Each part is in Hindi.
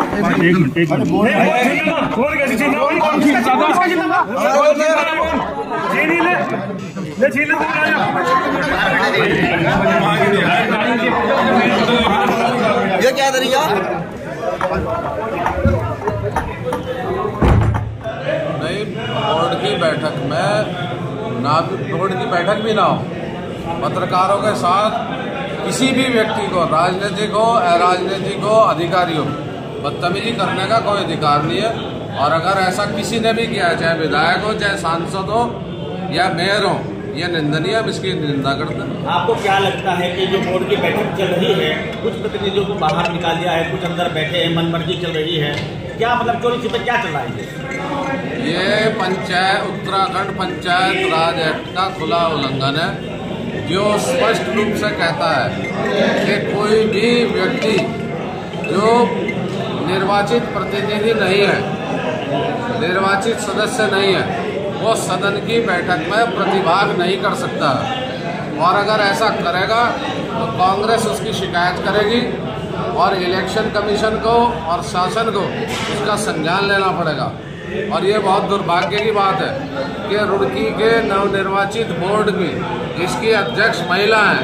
ये क्या तरीका नहीं, बोर्ड की बैठक में ना, बोर्ड की बैठक भी ना हो, पत्रकारों के साथ किसी भी व्यक्ति को, राजनीतिक हो अराजनीतिक हो, अधिकारी हो, बदतमीजी करने का कोई अधिकार नहीं है। और अगर ऐसा किसी ने भी किया, चाहे विधायक हो, चाहे सांसद हो या मेयर हो, यह निंदनीय, हम इसकी निंदा करते हैं। आपको क्या लगता है कि जो बोर्ड की बैठक चल रही है, कुछ प्रतिनिधियों को बाहर निकाल दिया है, कुछ अंदर बैठे हैं, मनमर्जी चल रही है, क्या मतलब चोरी छिपे क्या चल रहा है? ये उत्तराखंड पंचायत राज एक्ट का खुला उल्लंघन है, जो स्पष्ट रूप से कहता है कि कोई भी व्यक्ति जो निर्वाचित प्रतिनिधि नहीं है, निर्वाचित सदस्य नहीं है, वो सदन की बैठक में प्रतिभाग नहीं कर सकता। और अगर ऐसा करेगा तो कांग्रेस उसकी शिकायत करेगी और इलेक्शन कमीशन को और शासन को उसका संज्ञान लेना पड़ेगा। और ये बहुत दुर्भाग्य की बात है कि रुड़की के नवनिर्वाचित बोर्ड में जिसकी अध्यक्ष महिला हैं,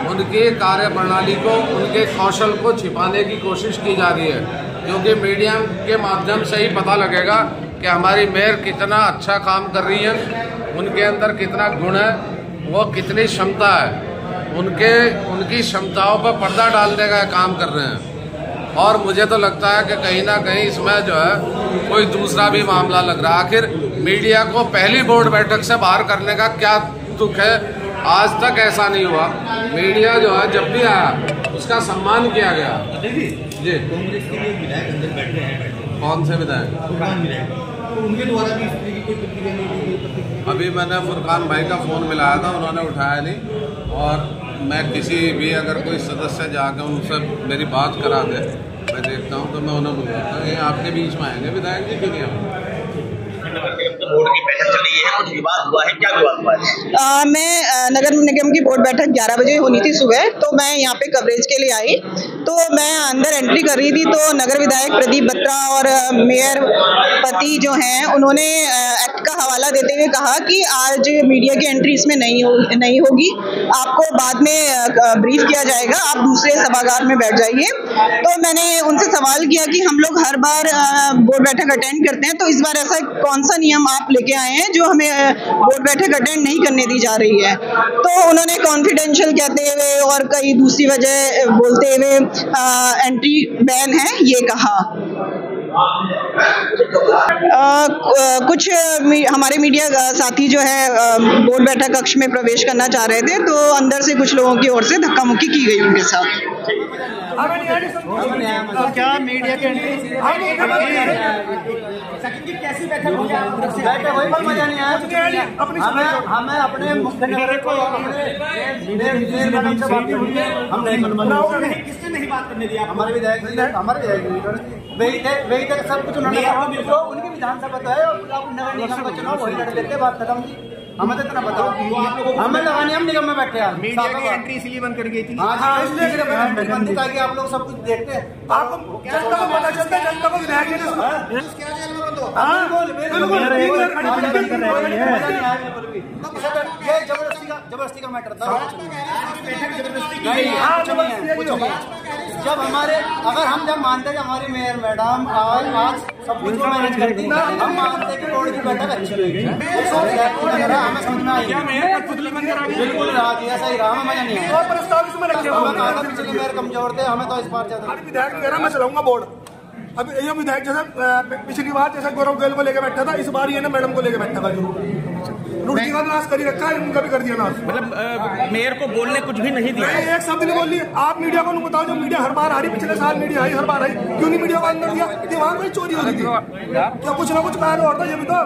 उनकी कार्यप्रणाली को, उनके कौशल को छिपाने की कोशिश की जा रही है, क्योंकि मीडिया के माध्यम से ही पता लगेगा कि हमारी मेयर कितना अच्छा काम कर रही है, उनके अंदर कितना गुण है, वो कितनी क्षमता है, उनकी क्षमताओं पर पर्दा डालने का काम कर रहे हैं। और मुझे तो लगता है कि कहीं ना कहीं इसमें जो है कोई दूसरा भी मामला लग रहा है। आखिर मीडिया को पहली बोर्ड बैठक से बाहर करने का क्या दुख है? आज तक ऐसा नहीं हुआ। मीडिया जो है जब भी आया उसका सम्मान किया गया। जी, कांग्रेस के विधायक अंदर बैठे हैं। कौन से विधायक? तो उनके द्वारा भी इस तरह की कोई प्रतिक्रिया नहीं दी। अभी मैंने फुरकान भाई का फ़ोन मिलाया था, उन्होंने उठाया नहीं। और मैं किसी भी अगर कोई सदस्य जाकर उनसे मेरी बात करा दे, मैं देखता हूँ तो मैं उन्हें बुलाता हूँ। ये आपके बीच में आएंगे विधायक जी, क्यों नहीं? बोर्ड की बैठक चल रही है, कुछ विवाद हुआ है, क्या विवाद हुआ है? मैं नगर निगम की बोर्ड बैठक 11 बजे होनी थी सुबह, तो मैं यहाँ पे कवरेज के लिए आई। तो मैं अंदर एंट्री कर रही थी तो नगर विधायक प्रदीप बत्रा और मेयर पति जो हैं, उन्होंने एक्ट का हवाला देते हुए कहा कि आज मीडिया की एंट्री इसमें नहीं होगी, आपको बाद में ब्रीफ किया जाएगा, आप दूसरे सभागार में बैठ जाइए। तो मैंने उनसे सवाल किया कि हम लोग हर बार बोर्ड बैठक अटेंड करते हैं, तो इस बार ऐसा कौन सा नियम आप लेके आए हैं जो हमें बोर्ड बैठक अटेंड नहीं करने दी जा रही है? तो उन्होंने कॉन्फिडेंशियल कहते हुए और कई दूसरी वजह बोलते हुए एंट्री बैन है ये कहा। कुछ हमारे मीडिया साथी जो है बोर्ड बैठक कक्ष में प्रवेश करना चाह रहे थे, तो अंदर से कुछ लोगों की ओर से धक्का मुक्की की गई उनके साथ। क्या मीडिया के कैसी बैठक हो गया? कोई मजा नहीं आया। हमें अपने मुख्य किसने नहीं बात करने दिया? हमारे विधायक वही तक सब कुछ उन्होंने उनकी विधानसभा तो है, आप नगर निगम का चुनाव वही लड़ लेते, बात खत्म जी। हमें तो इतना बताओ, हमें लगा नहीं, हम निगम में बैठे हैं। मीडिया की एंट्री इसलिए बंद कर गई थी। हाँ, इसलिए बंद, ताकि आप लोग सब कुछ देखते हैं। आपको जनता को पता चलता है, जनता को विधायक ने सुना। क्या जेल में बंद हो? ये जबरदस्ती का मैटर था। जब हमारे जब मानते हैं हमारी मेयर मैडम आज सब कुछ मैनेज करती, हम मानते हैं कि बोर्ड की बैठक अच्छी रहेगी, हमें समझ में आई। बिल्कुल राजी, ऐसा ही रहा, हमें मजा नहीं आया। और प्रस्ताव इसमें रखे हुए पिछले मेयर कमजोर थे, हमें तो इस बार ज्यादा। विधायक वगैरह मैं चलाऊंगा बोर्ड। अब ये विधायक जैसा पिछली बार जैसा गौरव गोयल को लेकर बैठा था, इस बार ये ना मैडम को लेकर बैठा था। रुड़की का नाश कर ही रखा है, उनका भी कर दिया नाश। मतलब मेयर को बोलने कुछ भी नहीं दिया, एक शब्द नहीं बोल दिया। आप मीडिया को बताओ, जो मीडिया हर बार आ रही, पिछले साल मीडिया आई, हर बार आई, क्यों नहीं मीडिया को अंदर दिया? कि वहाँ कोई चोरी हो रही थी क्या? कुछ ना कुछ कार्य और था, ये भी तो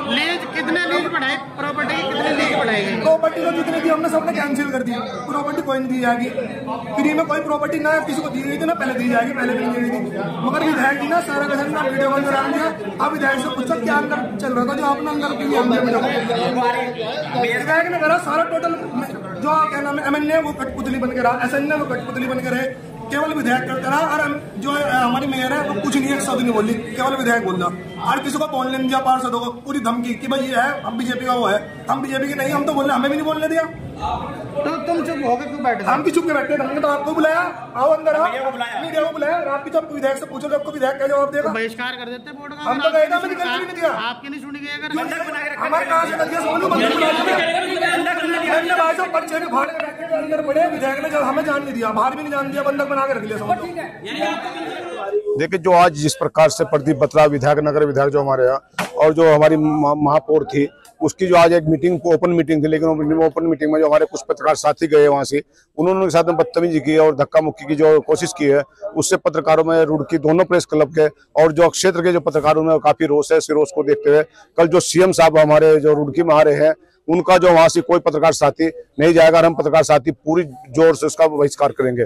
लीज कितने लीज बढ़ाए, प्रॉपर्टी कितने लीज बढ़ाएगी? प्रॉपर्टी को जितने दी हमने सबने कैंसिल कर दी। प्रॉपर्टी कोई नहीं दी जाएगी फ्री में, कोई प्रॉपर्टी ना किसी को दी गई थी ना पहले दी जाएगी, पहले भी नहीं दी थी। मगर विधायक जी ना सारा का सारा वीडियो कॉल करा दिया। अब विधायक से पूछा क्या अंदर चल रहा था, जो आपने अंदर के लिए विधायक ने करा सारा टोटल, जो क्या नाम है MLA वो कठपुतली बन के रहा, SN वो कठपुतली बन के रहे, केवल विधायक करता रहा। और जो कुछ नहीं, एक शब्द नहीं बोली, केवल विधायक बोल रहा। हर किसी को बोलने नहीं दिया, पार्षदों को पूरी धमकी कि भाई ये है, हम बीजेपी का वो है, हम बीजेपी के नहीं, हम तो बोलने, हमें भी नहीं बोलने दिया। तो तुम चुप होकर क्यों बैठे? हम भी चुप के बैठे, हमने तो आपको बुलाया, आओ अंदर आओ, मीडिया को बुलाया। आप भी तो विधायक से पूछो, आपको विधायक क्या जवाब देगा? बहिष्कार कर देते बोर्ड का। हम तो गए थे, हमें निकलने नहीं दिया। आपकी नहीं सुनी गई? अगर हमारे कहाँ से नदिया सोनू बंदर भाई साहब पर्चे में फाड़ के रखे अंदर पड़े, विधायक ने जब हमें जान नहीं दिया, बाहर भी नहीं जान दिया, बंधक बना के रख लिया। देखिए, जो आज जिस प्रकार से प्रदीप बत्रा विधायक, नगर विधायक जो हमारे यहाँ, और जो हमारी महापौर थी, उसकी जो आज एक मीटिंग, ओपन मीटिंग थी, लेकिन ओपन मीटिंग में जो हमारे कुछ पत्रकार साथी गए वहां से, उन्होंने उनके साथ में बदतमीजी की और धक्का मुक्की की जो कोशिश की है, उससे पत्रकारों में रुड़की, दोनों प्रेस क्लब के और जो क्षेत्र के जो पत्रकारों में काफी रोष है। इस रोष को देखते हुए कल जो सीएम साहब हमारे जो रुड़की में आ रहे हैं, उनका जो वहां से कोई पत्रकार साथी नहीं जाएगा, हम पत्रकार साथी पूरी जोर से उसका बहिष्कार करेंगे।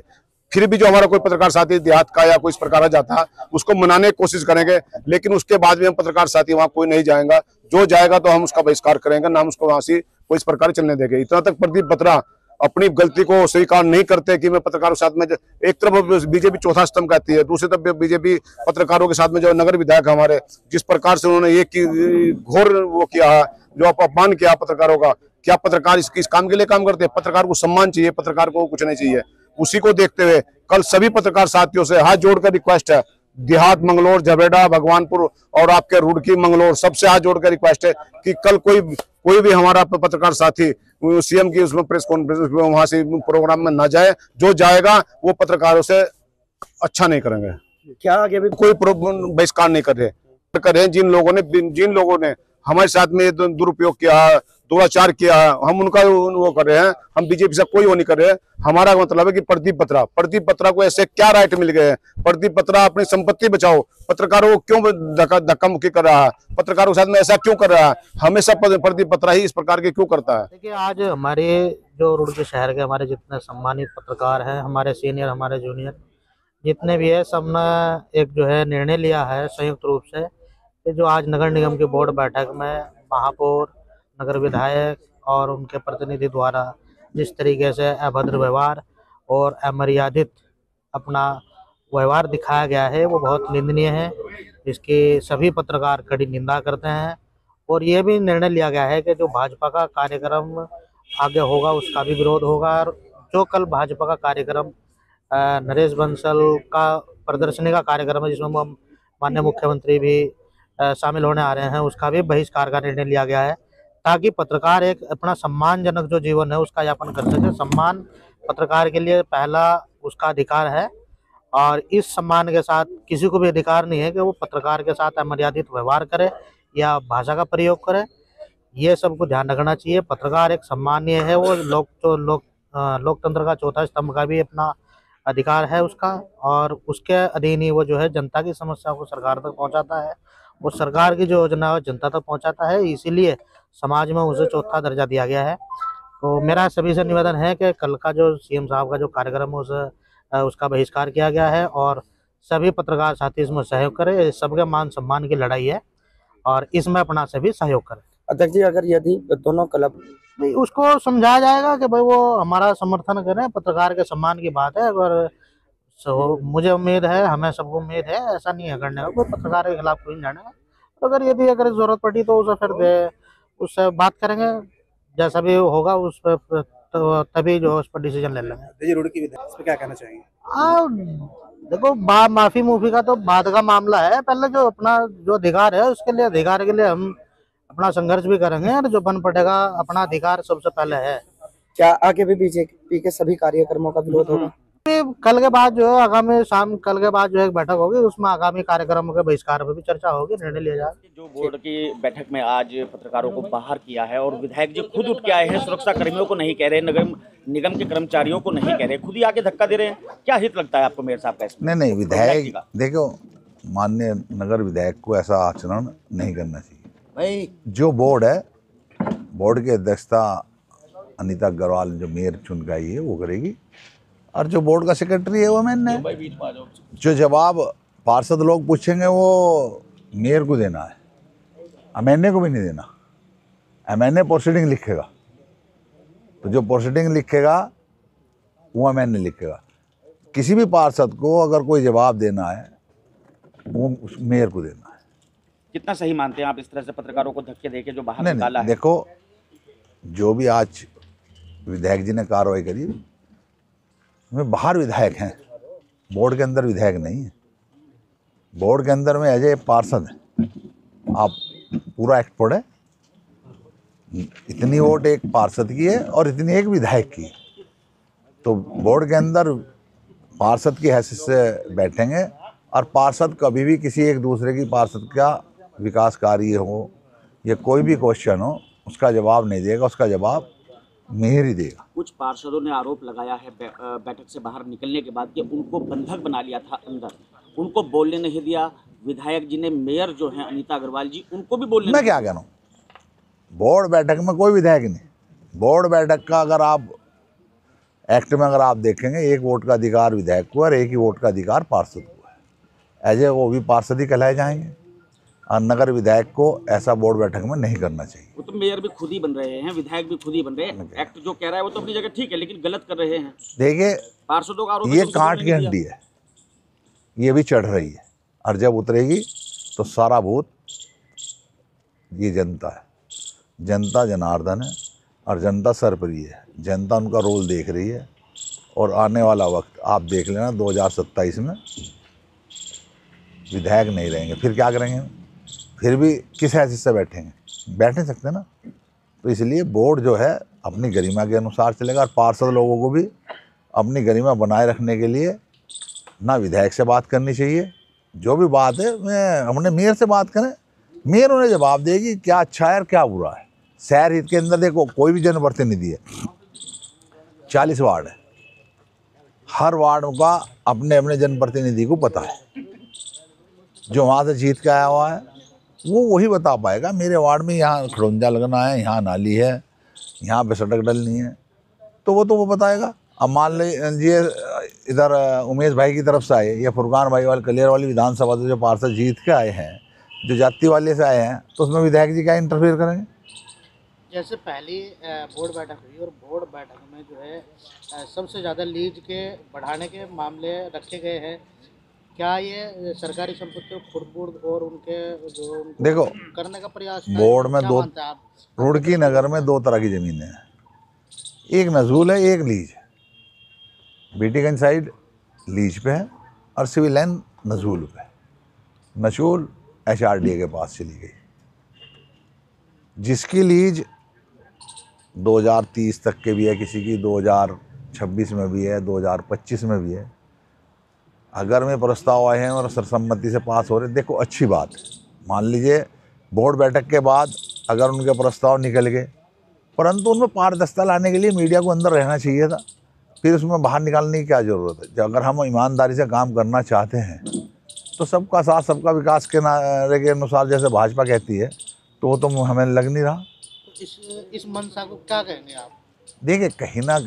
फिर भी जो हमारा कोई पत्रकार साथी देहात का या कोई इस प्रकार जाता है, उसको मनाने की कोशिश करेंगे, लेकिन उसके बाद भी हम पत्रकार साथी वहां कोई नहीं जाएगा। जो जाएगा तो हम उसका बहिष्कार करेंगे, ना हम उसको वहां से कोई इस प्रकार चलने देंगे। इतना तक प्रदीप बत्रा अपनी गलती को स्वीकार नहीं करते कि मैं पत्रकारों के साथ में, एक तरफ बीजेपी चौथा स्तंभ कहती है, दूसरी तरफ बीजेपी पत्रकारों के साथ में जो नगर विधायक हमारे जिस प्रकार से उन्होंने ये घोर वो किया है, जो अपमान किया पत्रकारों का। क्या पत्रकार इस काम के लिए काम करते हैं? पत्रकार को सम्मान चाहिए, पत्रकार को कुछ नहीं चाहिए। उसी को देखते हुए कल सभी पत्रकार साथियों से हाथ जोड़कर रिक्वेस्ट है, देहात, मंगलौर, झबरेड़ा, भगवानपुर और आपके रुड़की, मंगलौर, सबसे हाथ जोड़कर रिक्वेस्ट है कि कल कोई भी हमारा पत्रकार साथी सीएम की उसमें प्रेस कॉन्फ्रेंस में वहां से प्रोग्राम में ना जाए। जो जाएगा वो पत्रकारों से अच्छा नहीं करेंगे। क्या आगे भी कोई बहिष्कार नहीं कर रहे। जिन लोगों ने हमारे साथ में दुरुपयोग किया, दुराचार किया, हम उनका वो कर रहे हैं। हम बीजेपी से कोई वो नहीं कर रहे। हमारा मतलब है कि प्रदीप बत्रा को ऐसे क्या राइट मिल गए हैं? प्रदीप बत्रा अपनी संपत्ति बचाओ, पत्रकारों को क्यों धक्का मुक्की कर रहा है? पत्रकारों के साथ में ऐसा क्यों कर रहा है? हमेशा प्रदीप बत्रा ही इस प्रकार के क्यों करता है? देखिए, आज हमारे जो रुड़की शहर के हमारे जितने सम्मानित पत्रकार हैं, हमारे सीनियर, हमारे जूनियर जितने भी है, सबने एक जो है निर्णय लिया है संयुक्त रूप से कि जो आज नगर निगम की बोर्ड बैठक में महापौर, नगर विधायक और उनके प्रतिनिधि द्वारा जिस तरीके से अभद्र व्यवहार और अमर्यादित अपना व्यवहार दिखाया गया है, वो बहुत निंदनीय है। इसकी सभी पत्रकार कड़ी निंदा करते हैं। और ये भी निर्णय लिया गया है कि जो भाजपा का कार्यक्रम आगे होगा उसका भी विरोध होगा। और जो कल भाजपा का कार्यक्रम नरेश बंसल का प्रदर्शनी का कार्यक्रम है, जिसमें माननीय मुख्यमंत्री भी शामिल होने आ रहे हैं, उसका भी बहिष्कार का निर्णय लिया गया है, ताकि पत्रकार एक अपना सम्मानजनक जो जीवन है उसका यापन कर सके। सम्मान पत्रकार के लिए पहला उसका अधिकार है, और इस सम्मान के साथ किसी को भी अधिकार नहीं है कि वो पत्रकार के साथ अमर्यादित व्यवहार करे या भाषा का प्रयोग करे। ये सबको ध्यान रखना चाहिए। पत्रकार एक सम्मानीय है, वो लोकतंत्र का चौथा स्तंभ का भी अपना अधिकार है उसका, और उसके अधीन ही वो जो है जनता की समस्या को सरकार तक पहुंचाता है, वो सरकार की जो योजना है जनता तक पहुंचाता है। इसीलिए समाज में उसे चौथा दर्जा दिया गया है। तो मेरा सभी से निवेदन है कि कल का जो सीएम साहब का जो कार्यक्रम है उसका बहिष्कार किया गया है, और सभी पत्रकार साथी इसमें सहयोग करें। सबके मान सम्मान की लड़ाई है और इसमें अपना सभी सहयोग करें। अध्यक्ष जी, अगर यदि दोनों क्लब नहीं, उसको समझाया जाएगा कि भाई वो हमारा समर्थन करें, पत्रकार के सम्मान की बात है। अगर मुझे उम्मीद है, हमें सबको उम्मीद है, ऐसा नहीं है करने का, कोई पत्रकार के खिलाफ कोई नहीं जानेगा। तो अगर जरूरत पड़ी तो उसे फिर उससे बात करेंगे, जैसा भी होगा उस पर तभी जो उस पर डिसीजन ले लेंगे। रुड़की विधायक इस पे क्या कहना चाहेंगे? देखो, माफी मूफी का तो बाद का मामला है। पहले जो अपना जो अधिकार है उसके लिए, अधिकार के लिए हम अपना संघर्ष भी करेंगे, और जो बन पड़ेगा अपना अधिकार सबसे पहले है। क्या आगे भी बीजेपी के सभी कार्यक्रमों का विरोध होगा? कल के बाद जो है आगामी कल के बाद जो एक बैठक होगी, उसमें आगामी कार्यक्रमों के बहिष्कार पर भी चर्चा होगी, निर्णय लिया जाएगा। जो बोर्ड की बैठक में आज पत्रकारों को बाहर किया है, और विधायक जी खुद उठ के आए हैं, सुरक्षा कर्मियों को नहीं कह रहे, नगर निगम के कर्मचारियों को नहीं कह रहे, खुद ही आके धक्का दे रहे हैं। क्या हित लगता है आपको मेयर साहब का इसमें? नहीं, विधायक देखो, माननीय नगर विधायक को ऐसा आचरण नहीं करना चाहिए भाई। जो बोर्ड है, बोर्ड की अध्यक्षता अनीता अग्रवाल जो मेयर चुन के आई है वो करेगी, और जो बोर्ड का सेक्रेटरी है वो मैंने, जो जवाब पार्षद लोग पूछेंगे वो मेयर को देना है, एमएनए को भी नहीं देना। एमएनए प्रोसीडिंग लिखेगा, तो जो प्रोसीडिंग लिखेगा वो एमएनए लिखेगा। किसी भी पार्षद को अगर कोई जवाब देना है वो उस मेयर को देना है। कितना सही मानते हैं आप इस तरह से पत्रकारों को धक्के देके जो बाहर नहीं, निकाला है? देखो, जो भी आज विधायक जी ने कार्रवाई करी, में बाहर विधायक हैं, बोर्ड के अंदर विधायक नहीं है। बोर्ड के अंदर में एज ए पार्षद है। आप पूरा एक्ट पढ़े, इतनी वोट एक पार्षद की है और इतनी एक विधायक की है। तो बोर्ड के अंदर पार्षद की हैसियत से बैठेंगे और पार्षद कभी भी किसी एक दूसरे की पार्षद का विकास कार्य हो या कोई भी क्वेश्चन हो उसका जवाब नहीं देगा, उसका जवाब मेयर ही देगा। कुछ पार्षदों ने आरोप लगाया है बैठक से बाहर निकलने के बाद कि उनको बंधक बना लिया था अंदर, उनको बोलने नहीं दिया। विधायक जी ने, मेयर जो हैं अनीता अग्रवाल जी, उनको भी बोलने मैं क्या कह रहा हूँ, बोर्ड बैठक में कोई विधायक नहीं। बोर्ड बैठक का अगर आप एक्ट में अगर आप देखेंगे, एक वोट का अधिकार विधायक को और एक ही वोट का अधिकार पार्षद को है। एज ए वो भी पार्षद ही कहलाए जाएंगे और नगर विधायक को ऐसा बोर्ड बैठक में नहीं करना चाहिए। वो तो मेयर भी खुद ही बन रहे हैं, विधायक भी खुद ही बन रहे हैं। एक्ट जो कह रहा है वो तो अपनी जगह ठीक है, लेकिन गलत कर रहे हैं। देखिए, पार्षदों का आरोप ये कांट की हड्डी है, ये भी चढ़ रही है और जब उतरेगी तो सारा भूत ये जनता है। जनता जनार्दन है और जनता सर्वप्रिय है। जनता उनका रोल देख रही है और आने वाला वक्त आप देख लेना, 2027 में विधायक नहीं रहेंगे, फिर क्या करेंगे? फिर भी किस हैसियत से बैठेंगे? बैठ नहीं सकते ना। तो इसलिए बोर्ड जो है अपनी गरिमा के अनुसार चलेगा और पार्षद लोगों को भी अपनी गरिमा बनाए रखने के लिए ना विधायक से बात करनी चाहिए। जो भी बात है हमने मेयर से बात करें, मेयर उन्हें जवाब देगी क्या अच्छा है और क्या बुरा है। शहर हित के अंदर देखो, कोई भी जनप्रतिनिधि है, 40 वार्ड है, हर वार्ड का अपने अपने जनप्रतिनिधि को पता है। जो वहाँ से जीत के आया हुआ है वो वही बता पाएगा मेरे वार्ड में यहाँ खड़ोंजा लगना है, यहाँ नाली है, यहाँ पे सड़क डलनी है, तो वो बताएगा। अब मान लीजिए इधर उमेश भाई की तरफ से आए या फुरकान भाई वाले कलियर वाली विधानसभा से जो पार्षद जीत के आए हैं, जो जाति वाले से आए हैं, तो उसमें विधायक जी क्या इंटरफेयर करेंगे? जैसे पहली बोर्ड बैठक हुई और बोर्ड बैठक में जो है सबसे ज़्यादा लीज के बढ़ाने के मामले रखे गए हैं। क्या ये सरकारी संपत्तियों खुर्द-बुर्द और उनके जो देखो करने का प्रयास बोर्ड में दो, रुड़की नगर में 2 तरह की ज़मीनें हैं, एक नजूल है, एक लीज। बीटीगंज साइड लीज पे है और सिविल लाइन नजूल पे है। नजूल HRDA के पास चली गई, जिसकी लीज 2030 तक के भी है, किसी की 2026 में भी है, 2025 में भी है। अगर में प्रस्ताव आए हैं और सर्वसम्मति से पास हो रहे, देखो अच्छी बात है। मान लीजिए बोर्ड बैठक के बाद अगर उनके प्रस्ताव निकल गए, परंतु उनमें पारदर्शिता लाने के लिए मीडिया को अंदर रहना चाहिए था। फिर उसमें बाहर निकालने की क्या ज़रूरत है? अगर हम ईमानदारी से काम करना चाहते हैं तो सबका साथ सबका विकास के नारे के अनुसार जैसे भाजपा कहती है, तो वो तो हमें लग नहीं रहा। तो इस मंशा को क्या कहेंगे आप? देखिए, कहीं ना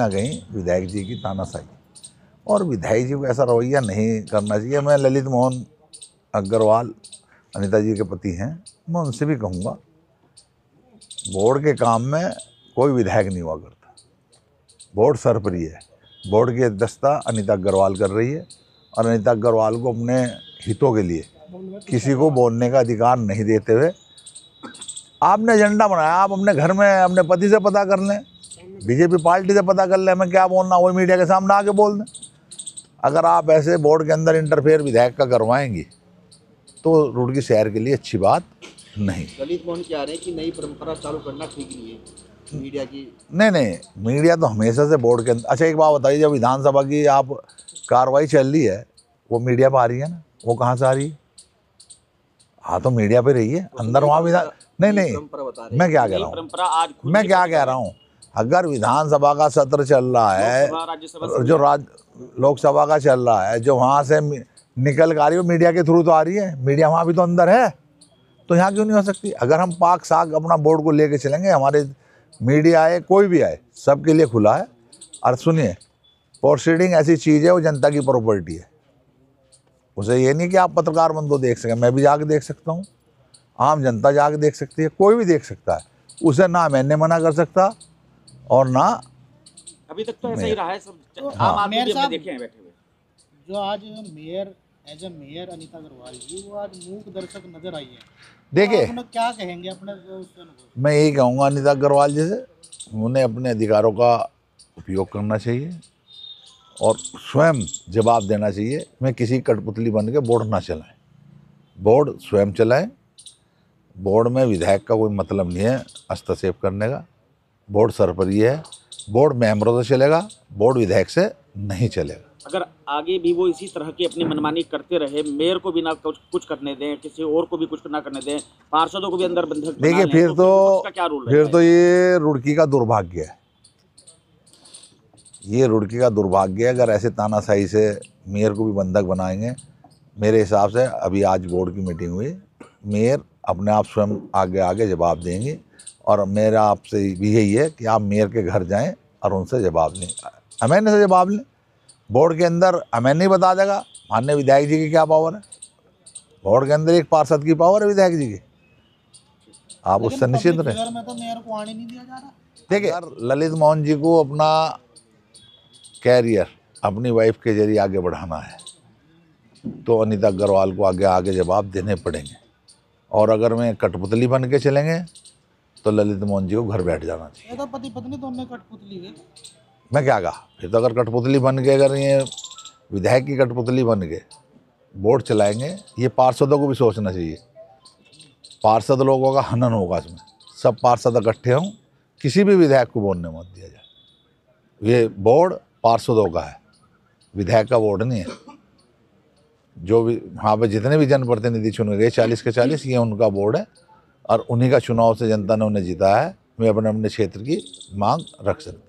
कहीं विधायक जी की तानाशाही और विधायक जी को ऐसा रवैया नहीं करना चाहिए। मैं ललित मोहन अग्रवाल अनीता जी के पति हैं, मैं उनसे भी कहूँगा, बोर्ड के काम में कोई विधायक नहीं हुआ करता। बोर्ड सर्वप्रिय है। बोर्ड की अध्यक्षता अनीता अग्रवाल कर रही है और अनीता अग्रवाल को अपने हितों के लिए किसी को बोलने का अधिकार नहीं देते हुए आपने एजेंडा बनाया, आप अपने घर में अपने पति से पता कर लें, बीजेपी पार्टी से पता कर लें, हमें क्या बोलना, वही मीडिया के सामने आके बोल दें। अगर आप ऐसे बोर्ड के अंदर इंटरफेयर विधायक का करवाएंगी तो रुड़की शहर के लिए अच्छी बात नहीं। ललित मोहन कह रहे हैं कि नई परंपरा चालू करना ठीक नहीं है मीडिया की। नहीं, मीडिया तो हमेशा से बोर्ड के अंदर। अच्छा, एक बात बताइए, जब विधानसभा की आप कार्रवाई चल रही है, वो मीडिया पर आ रही है ना? वो कहाँ से आ रही है? हाँ, तो मीडिया पे रही है अंदर, वहाँ विधान नहीं, मैं क्या कह रहा हूँ, अगर विधानसभा का सत्र चल रहा है, जो लोकसभा का चल रहा है, जो वहाँ से निकल कर आ रही है, मीडिया के थ्रू तो आ रही है, मीडिया वहाँ भी तो अंदर है, तो यहाँ क्यों नहीं हो सकती? अगर हम पाक साग अपना बोर्ड को लेके चलेंगे, हमारे मीडिया आए, कोई भी आए, सबके लिए खुला है। और सुनिए, प्रोसीडिंग ऐसी चीज़ है, वो जनता की प्रॉपर्टी है। उसे ये नहीं कि आप पत्रकार बंद को देख सकें, मैं भी जाके देख सकता हूँ, आम जनता जाके देख सकती है, कोई भी देख सकता है। उसे ना मैंने मना कर सकता और ना अभी तक तो ऐसा ही रहा है सब। आम आदमी भी देखे हैं बैठे हुए। जो आज mayor as a mayor Anita Agarwal ji वो आज मूक दर्शक नजर आई है। देखिए तो आप क्या कहेंगे अपने उससे अनुभव? मैं यही कहूँगा अनीता अग्रवाल जी से, उन्हें अपने अधिकारों का उपयोग करना चाहिए और स्वयं जवाब देना चाहिए। मैं किसी कठपुतली बन के बोर्ड ना चलाएं, बोर्ड स्वयं चलाएं। बोर्ड में विधायक का कोई मतलब नहीं है हस्तक्षेप करने का। बोर्ड सरपरी है, बोर्ड मेंबरों से चलेगा, बोर्ड विधायक से नहीं चलेगा। अगर आगे भी वो इसी तरह की अपनी मनमानी करते रहे, मेयर को भी ना कुछ करने दें, किसी और को भी कुछ ना करने दें, पार्षदों को भी अंदर बंधक बना देखिए लें, फिर उसका क्या रूल फिर तो ये रुड़की का दुर्भाग्य है। ये रुड़की का दुर्भाग्य है अगर ऐसे तानाशाही से मेयर को भी बंधक बनाएंगे। मेरे हिसाब से अभी आज बोर्ड की मीटिंग हुई, मेयर अपने आप स्वयं आगे जवाब देंगे और मेरा आपसे भी यही है कि आप मेयर के घर जाएं और उनसे जवाब लें, अमेन से जवाब लें। बोर्ड के अंदर अमेन नहीं बता देगा माननीय विधायक जी की क्या पावर है। बोर्ड के अंदर एक पार्षद की पावर है विधायक जी की, आप उससे निश्चित रहें। में तो मेयर को आने नहीं दिया जा रहा। देखिए ललित मोहन जी को अपना कैरियर अपनी वाइफ के जरिए आगे बढ़ाना है तो अनीता अग्रवाल को आगे जवाब देने पड़ेंगे। और अगर मैं कठपुतली बन के चलेंगे तो ललित मोहन जी को घर बैठ जाना चाहिए। ये तो पति पत्नी दोनों कठपुतली है। मैं क्या कहा, फिर तो अगर कठपुतली बन के, अगर ये विधायक की कठपुतली बन के बोर्ड चलाएंगे, ये पार्षदों को भी सोचना चाहिए। पार्षद लोगों का हनन होगा इसमें, सब पार्षद इकट्ठे हों, किसी भी विधायक को बोलने मत दिया जाए। ये बोर्ड पार्षदों का है, विधायक का बोर्ड नहीं है। जो भी वहाँ पे जितने भी जनप्रतिनिधि चुने गए 40 के 40, ये उनका बोर्ड है और उन्हीं का चुनाव से जनता ने उन्हें जीता है। वे अपने अपने क्षेत्र की मांग रख सकते हैं।